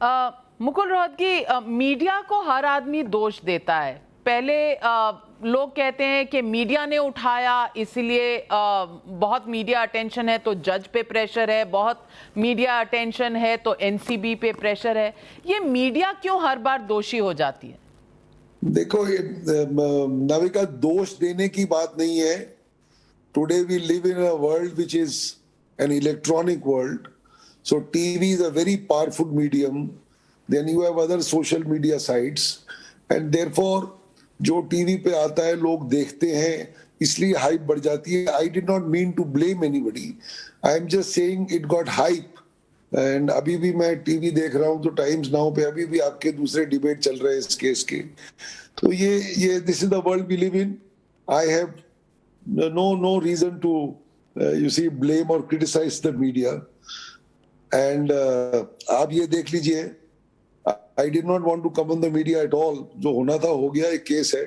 Mukul Rohatgi, media को हर आदमी दोष देता है। पहले लोग कहते हैं कि मीडिया ने उठाया इसलिए बहुत मीडिया अटेंशन है तो जज पे प्रेशर है, बहुत मीडिया अटेंशन है तो एनसीबी पे प्रेशर है। ये मीडिया क्यों हर बार दोषी हो जाती है? देखो, ये नविका, दोष देने की बात नहीं है। Today we live in a world which is an electronic world, so TV is a very powerful medium. Then you have other social media sites, and therefore जो टीवी पे आता है लोग देखते हैं, इसलिए हाइप बढ़ जाती है। I did not mean to blame anybody. I am just saying it got hype. And अभी भी मैं टीवी देख रहा हूँ तो टाइम्स नाउ पे अभी भी आपके दूसरे डिबेट चल रहे हैं इस केस के। तो ये this is the world we live in. I have no reason to you see blame और क्रिटिसाइज द मीडिया। एंड आप ये देख लीजिए, I did not want to come on the media at all. जो होना था हो गया, एक केस है,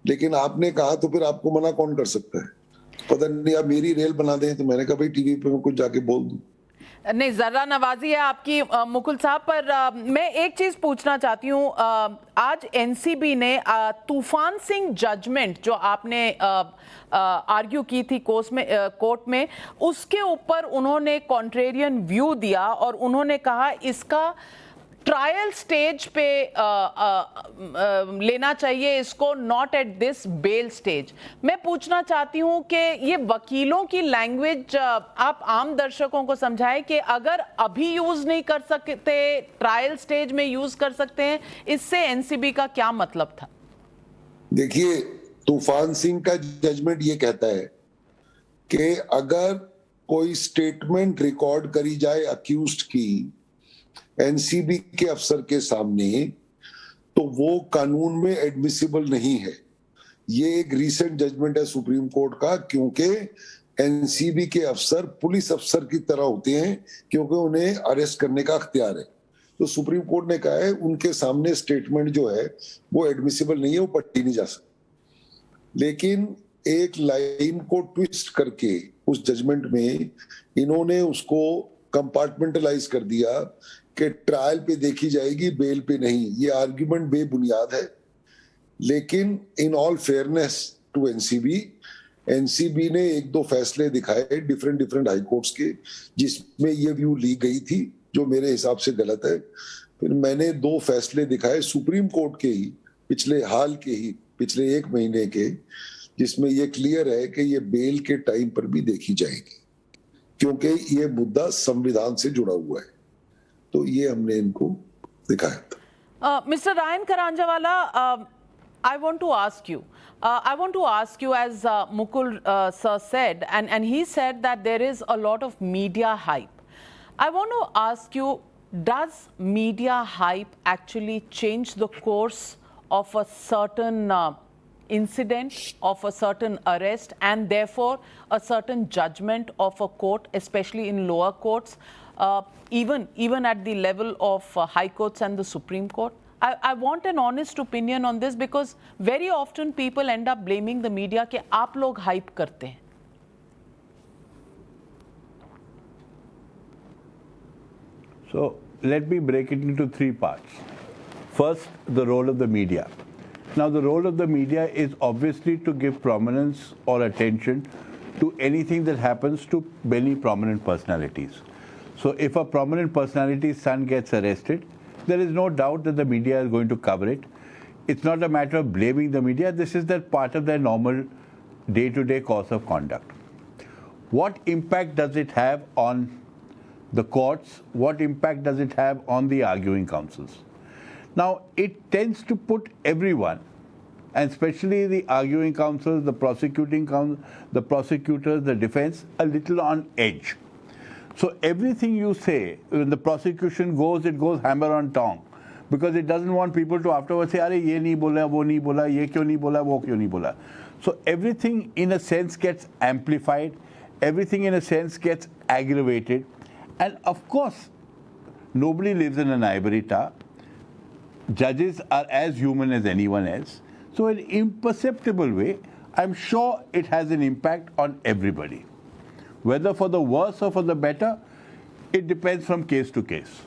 लेकिन आपने कहा तो फिर आपको मना कौन कर सकता है? पता नहीं, आप मेरी रेल बना दें तो मैंने कहा भाई टीवी पे मैं कुछ जाके बोल दूं। नहीं, जरा नवाजी है आपकी मुकुल साहब, पर मैं एक चीज पूछना चाहती हूँ। आज एनसीबी ने तूफान सिंह जजमेंट जो आपने आर्ग्यू की थी कोर्ट में, उसके ऊपर उन्होंने कॉन्ट्रेरियन व्यू दिया और उन्होंने कहा इसका ट्रायल स्टेज पे लेना चाहिए इसको, not at this bail stage. मैं पूछना चाहती हूं कि ये वकीलों की लैंग्वेज आप आम दर्शकों को समझाएं कि अगर अभी यूज नहीं कर सकते, ट्रायल स्टेज में यूज कर सकते हैं, इससे एनसीबी का क्या मतलब था? देखिए, तूफान सिंह का जजमेंट ये कहता है कि अगर कोई स्टेटमेंट रिकॉर्ड करी जाए अक्यूज्ड की एनसीबी के अफसर के सामने, तो वो कानून में एडमिसिबल नहीं है। ये एक रीसेंट जजमेंट है सुप्रीम कोर्ट का, क्योंकि एनसीबी के अफसर पुलिस अफसर की तरह होते हैं, क्योंकि उन्हें अरेस्ट करने का अख्तियार है। तो सुप्रीम कोर्ट ने कहा है उनके सामने स्टेटमेंट जो है वो एडमिसिबल नहीं है, वो पढ़ी नहीं जा सकती। लेकिन एक लाइन को ट्विस्ट करके उस जजमेंट में इन्होंने उसको कंपार्टमेंटलाइज कर दिया कि ट्रायल पे देखी जाएगी, बेल पे नहीं। ये आर्ग्यूमेंट बेबुनियाद है। लेकिन in all fairness to NCB ने एक दो फैसले दिखाए डिफरेंट हाई कोर्ट्स के, जिसमें ये व्यू ली गई थी जो मेरे हिसाब से गलत है। फिर मैंने दो फैसले दिखाए सुप्रीम कोर्ट के ही पिछले एक महीने के, जिसमें ये क्लियर है कि ये बेल के टाइम पर भी देखी जाएगी, क्योंकि ये मुद्दा संविधान से जुड़ा हुआ है। तो ये हमने इनको दिखाया था। Mister Ryan Karanjawala, I want to ask you, as Mukul sir said, and he said that there is a lot of media hype. I want to ask you, does media hype actually change the course of a certain incident, of a certain arrest, and therefore a certain judgment of a court, especially in lower courts, even at the level of high courts and the Supreme Court? I want an honest opinion on this, because very often people end up blaming the media कि आप लोग hype करते हैं। So let me break it into three parts. First, the role of the media. Now, the role of the media is obviously to give prominence or attention to anything that happens to many prominent personalities. So if a prominent personality's son gets arrested, there is no doubt that the media is going to cover it. It's not a matter of blaming the media. This is that part of their normal day-to-day course of conduct. What impact does it have on the courts? What impact does it have on the arguing counsels? Now, it tends to put everyone, and especially the arguing counsels, the prosecutors, the defense, a little on edge. So everything you say, when the prosecution goes, it goes hammer on tongue, because it doesn't want people to afterwards say, "Arey, ye nahi bola, wo nahi bola, ye kyun nahi bola, wo kyun nahi bola." So everything in a sense gets amplified, everything in a sense gets aggravated, and of course, nobody lives in an ivory tower. Judges are as human as anyone else. So in an imperceptible way, I'm sure it has an impact on everybody. Whether for the worse or for the better, it depends from case to case.